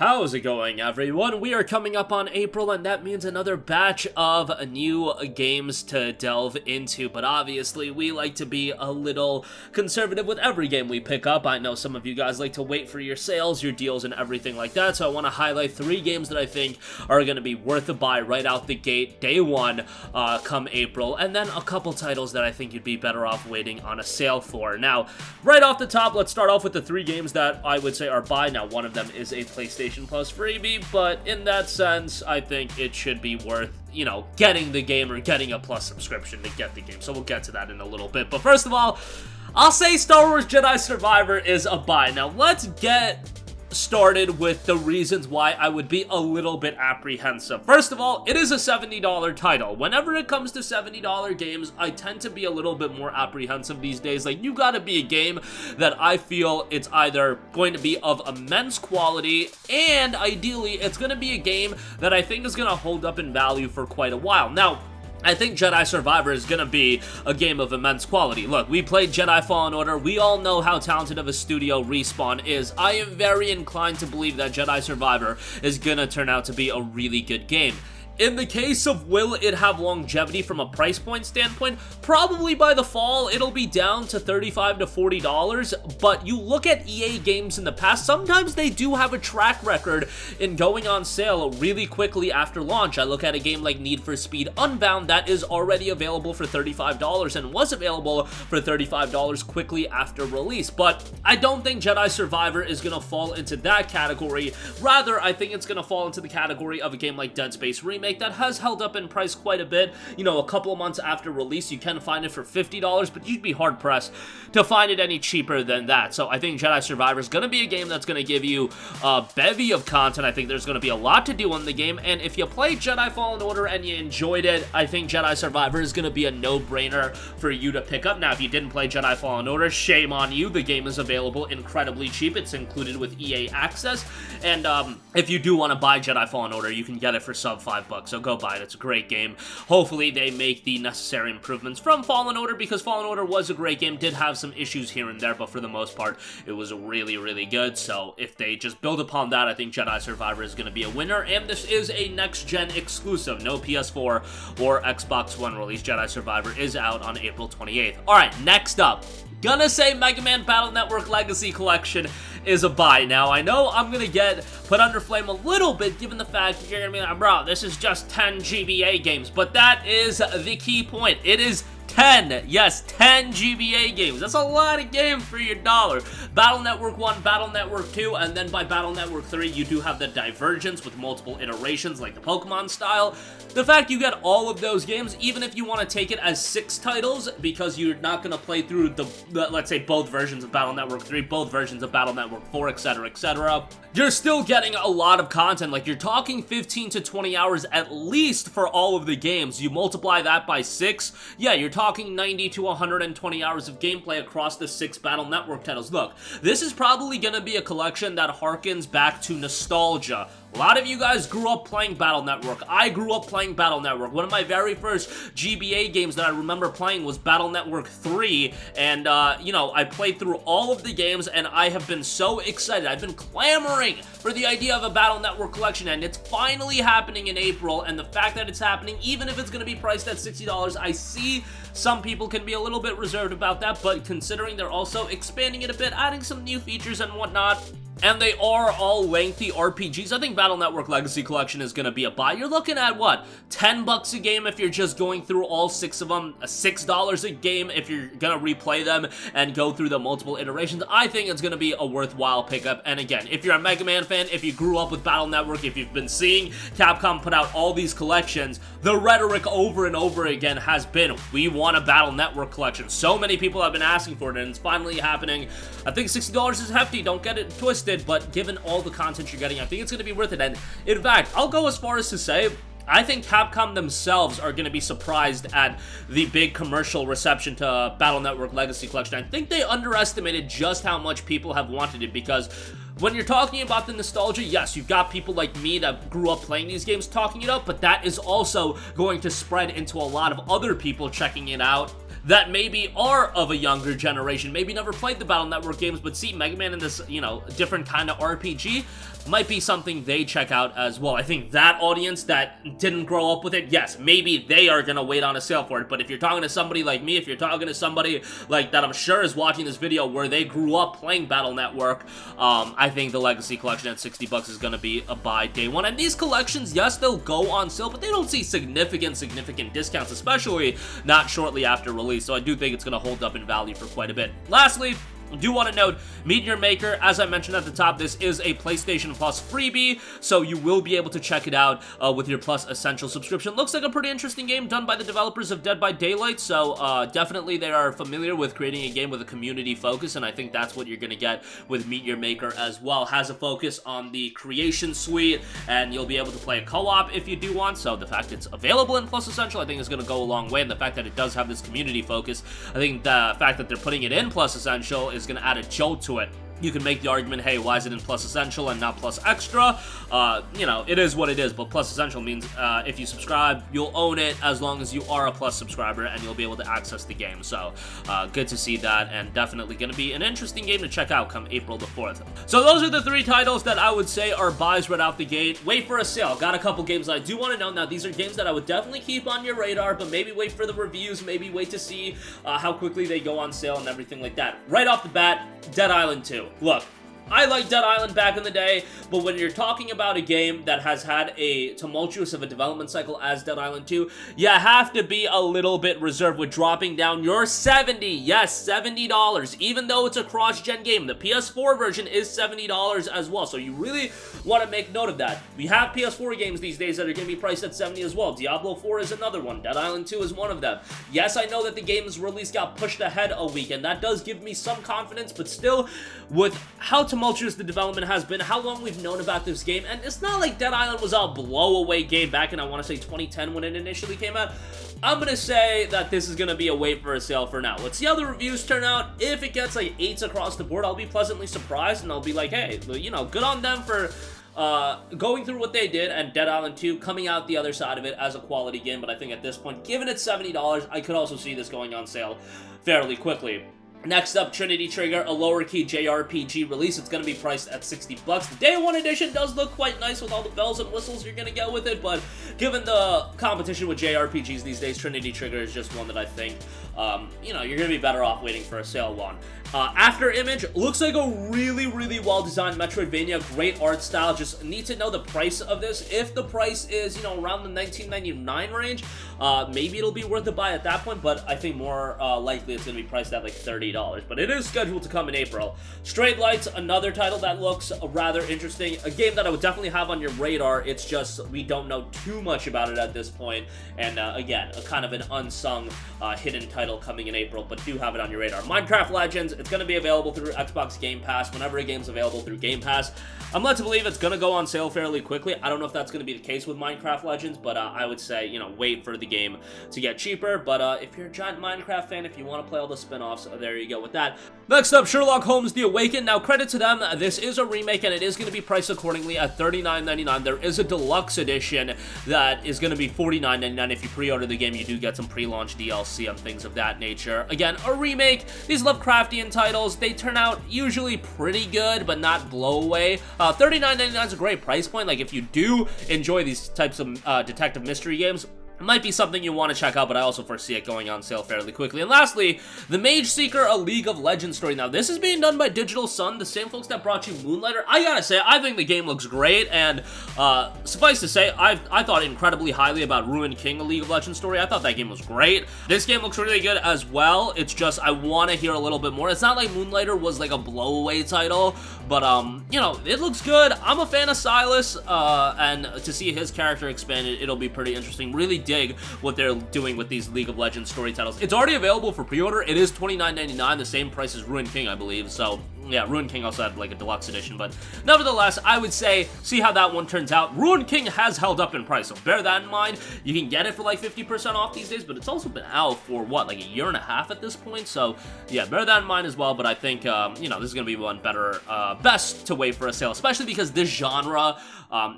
How's it going, everyone? We are coming up on April, and that means another batch of new games to delve into, but obviously we like to be a little conservative with every game we pick up. I know some of you guys like to wait for your sales, your deals, and everything like that, so I want to highlight 3 games that I think are going to be worth a buy right out the gate, day 1, come April, and then a couple titles that I think you'd be better off waiting on a sale for. Now, right off the top, let's start off with the 3 games that I would say are buy. Now, one of them is a PlayStation Plus freebie, but in that sense, I think it should be worth, you know, getting the game or getting a Plus subscription to get the game, so we'll get to that in a little bit. But first of all, I'll say Star Wars Jedi Survivor is a buy. Now, let's get started with the reasons why I would be a little bit apprehensive. First of all, it is a $70 title. Whenever it comes to $70 games, I tend to be a little bit more apprehensive these days. Like, you gotta be a game that I feel it's either going to be of immense quality, and ideally, it's gonna be a game that I think is gonna hold up in value for quite a while. Now, I think Jedi Survivor is going to be a game of immense quality. Look, we played Jedi Fallen Order. We all know how talented of a studio Respawn is. I am very inclined to believe that Jedi Survivor is going to turn out to be a really good game. In the case of will it have longevity from a price point standpoint, probably by the fall it'll be down to $35 to $40, but you look at EA games in the past, sometimes they do have a track record in going on sale really quickly after launch. I look at a game like Need for Speed Unbound that is already available for $35 and was available for $35 quickly after release, but I don't think Jedi Survivor is going to fall into that category. Rather, I think it's going to fall into the category of a game like Dead Space Remake that has held up in price quite a bit. You know, a couple of months after release, you can find it for $50, but you'd be hard-pressed to find it any cheaper than that. So I think Jedi Survivor is going to be a game that's going to give you a bevy of content. I think there's going to be a lot to do in the game, and if you played Jedi Fallen Order and you enjoyed it, I think Jedi Survivor is going to be a no-brainer for you to pick up. Now, if you didn't play Jedi Fallen Order, shame on you. The game is available incredibly cheap. It's included with EA Access, and if you do want to buy Jedi Fallen Order, you can get it for sub $5. So go buy it. It's a great game. Hopefully they make the necessary improvements from Fallen Order, because Fallen Order was a great game, did have some issues here and there, but for the most part, it was really, really good. So if they just build upon that, I think Jedi Survivor is going to be a winner, and this is a next-gen exclusive. No PS4 or Xbox One release. Jedi Survivor is out on April 28th. Alright, next up. Gonna say Mega Man Battle Network Legacy Collection is a buy. Now, I know I'm gonna get put under flame a little bit given the fact that you're gonna be like, bro, this is just 10 GBA games, but that is the key point. It is 10, yes, 10 GBA games. That's a lot of games for your dollar. Battle Network 1, Battle Network 2, and then by Battle Network 3, you do have the Divergence with multiple iterations like the Pokemon style. The fact you get all of those games, even if you want to take it as 6 titles, because you're not going to play through the, let's say, both versions of Battle Network 3, both versions of Battle Network 4, etc., etc., you're still getting a lot of content. Like, you're talking 15 to 20 hours at least for all of the games. You multiply that by 6, yeah, you're talking 90 to 120 hours of gameplay across the 6 Battle Network titles. Look, this is probably going to be a collection that harkens back to nostalgia. A lot of you guys grew up playing Battle Network. I grew up playing Battle Network. One of my very first GBA games that I remember playing was Battle Network 3, and, you know, I played through all of the games, and I have been so excited. I've been clamoring for the idea of a Battle Network collection, and it's finally happening in April, and the fact that it's happening, even if it's going to be priced at $60, I see some people can be a little bit reserved about that, but considering they're also expanding it a bit, adding some new features and whatnot, and they are all lengthy RPGs, I think Battle Network Legacy Collection is going to be a buy. You're looking at, what, $10 a game if you're just going through all 6 of them, $6 a game if you're going to replay them and go through the multiple iterations. I think it's going to be a worthwhile pickup, and again, if you're a Mega Man fan, if you grew up with Battle Network, if you've been seeing Capcom put out all these collections, the rhetoric over and over again has been, we want a Battle Network collection. So many people have been asking for it, and it's finally happening. I think $60 is hefty, don't get it twisted, but given all the content you're getting, I think it's going to be worth it. And in fact, I'll go as far as to say, I think Capcom themselves are going to be surprised at the big commercial reception to Battle Network Legacy Collection. I think they underestimated just how much people have wanted it, because when you're talking about the nostalgia, yes, you've got people like me that grew up playing these games talking it up, but that is also going to spread into a lot of other people checking it out that maybe are of a younger generation, maybe never played the Battle Network games, but see Mega Man in this, you know, different kind of RPG. might be something they check out as well. I think that audience that didn't grow up with it, yes, maybe they are gonna wait on a sale for it, but if you're talking to somebody like me, if you're talking to somebody like that I'm sure is watching this video where they grew up playing Battle Network, I think the Legacy Collection at $60 is gonna be a buy day one. And these collections, yes, they'll go on sale, but they don't see significant discounts, especially not shortly after release, so I do think it's gonna hold up in value for quite a bit. Lastly, I do want to note, Meteor Maker, as I mentioned at the top, this is a PlayStation Plus freebie, so you will be able to check it out with your Plus Essential subscription. Looks like a pretty interesting game done by the developers of Dead by Daylight, so definitely they are familiar with creating a game with a community focus, and I think that's what you're going to get with Meteor Maker as well. Has a focus on the creation suite, and you'll be able to play a co-op if you do want, so the fact it's available in Plus Essential I think is going to go a long way, and the fact that it does have this community focus, I think the fact that they're putting it in Plus Essential is going to add a jolt to it. You can make the argument, hey, why is it in Plus Essential and not Plus Extra? You know, it is what it is, but Plus Essential means if you subscribe, you'll own it as long as you are a Plus subscriber, and you'll be able to access the game. So, good to see that, and definitely going to be an interesting game to check out come April the 4th. So those are the 3 titles that I would say are buys right out the gate. Wait for a sale. Got a couple games I do want to know. Now, these are games that I would definitely keep on your radar, but maybe wait for the reviews, maybe wait to see how quickly they go on sale and everything like that. Right off the bat, Dead Island 2. Look, I liked Dead Island back in the day, but when you're talking about a game that has had a tumultuous of a development cycle as Dead Island 2, you have to be a little bit reserved with dropping down your $70 even though it's a cross-gen game. The PS4 version is $70 as well, so you really want to make note of that. We have PS4 games these days that are going to be priced at $70 as well. Diablo 4 is another one. Dead Island 2 is one of them. Yes, I know that the game's release got pushed ahead a week, and that does give me some confidence, but still, with how tumultuous the development has been, how long we've known about this game, and it's not like Dead Island was a blow-away game back in, I want to say, 2010 when it initially came out. I'm going to say that this is going to be a wait for a sale for now. Let's see how the reviews turn out. If it gets like 8s across the board, I'll be pleasantly surprised, and I'll be like, hey, you know, good on them for going through what they did, and Dead Island 2 coming out the other side of it as a quality game. But I think at this point, given it's $70, I could also see this going on sale fairly quickly. Next up, Trinity Trigger, a lower-key JRPG release. It's going to be priced at $60. The Day 1 edition does look quite nice with all the bells and whistles you're going to get with it, but given the competition with JRPGs these days, Trinity Trigger is just one that I think, you know, you're going to be better off waiting for a sale one. Afterimage looks like a really well-designed Metroidvania, great art style. Just need to know the price of this. If the price is, you know, around the $19.99 range, maybe it'll be worth a buy at that point, but I think more likely it's going to be priced at like $30. But it is scheduled to come in April. Straight Lights, another title that looks rather interesting. A game that I would definitely have on your radar. It's just we don't know too much about it at this point. And again, a kind of an unsung hidden title coming in April, but do have it on your radar. Minecraft Legends, it's going to be available through Xbox Game Pass whenever a game's available through Game Pass. I'm led to believe it's going to go on sale fairly quickly. I don't know if that's going to be the case with Minecraft Legends, but I would say, you know, wait for the game to get cheaper. But if you're a giant Minecraft fan, if you want to play all the spin-offs, there you go with that. Next up, Sherlock Holmes, The Awaken. Now, credit to them, this is a remake, and it is going to be priced accordingly at $39.99. There is a deluxe edition that is going to be $49.99. If you pre-order the game, you do get some pre-launch DLC and things of that nature. Again, a remake. These Lovecraftian titles, they turn out usually pretty good, but not blow away. $39.99 is a great price point. Like, if you do enjoy these types of detective mystery games, it might be something you want to check out, but I also foresee it going on sale fairly quickly. And lastly, the Mage Seeker, a League of Legends story. Now, this is being done by Digital Sun, the same folks that brought you Moonlighter. I gotta say, I think the game looks great, and suffice to say, I thought incredibly highly about Ruined King, a League of Legends story. I thought that game was great. This game looks really good as well. It's just, I want to hear a little bit more. It's not like Moonlighter was like a blow-away title, but, you know, it looks good. I'm a fan of Silas, and to see his character expanded, it'll be pretty interesting. Really dig what they're doing with these League of Legends story titles. It's already available for pre-order. It is $29.99, the same price as Ruined King, I believe. So, yeah, Ruined King also had like a deluxe edition, but nevertheless, I would say, see how that one turns out. Ruined King has held up in price, so bear that in mind. You can get it for like 50% off these days, but it's also been out for, what, like a year and a half at this point? So, yeah, bear that in mind as well, but I think, you know, this is going to be one better, best to wait for a sale, especially because this genre,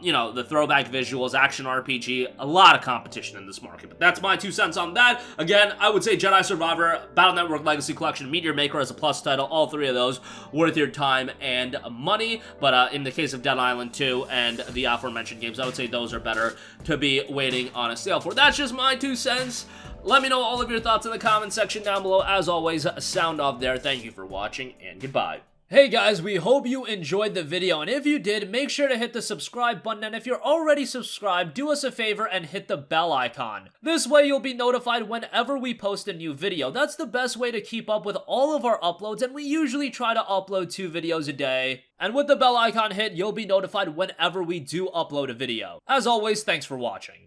you know, the throwback visuals, action RPG, a lot of competition in this market, but that's my 2 cents on that. Again, I would say Jedi Survivor, Battle Network Legacy Collection, Meteor Maker as a plus title, all 3 of those worth your time and money. But in the case of Dead Island 2 and the aforementioned games, I would say those are better to be waiting on a sale for. That's just my 2 cents. Let me know all of your thoughts in the comment section down below. As always, sound off there. Thank you for watching, and goodbye. Hey guys, we hope you enjoyed the video, and if you did, make sure to hit the subscribe button, and if you're already subscribed, do us a favor and hit the bell icon. This way you'll be notified whenever we post a new video. That's the best way to keep up with all of our uploads, and we usually try to upload 2 videos a day. And with the bell icon hit, you'll be notified whenever we do upload a video. As always, thanks for watching.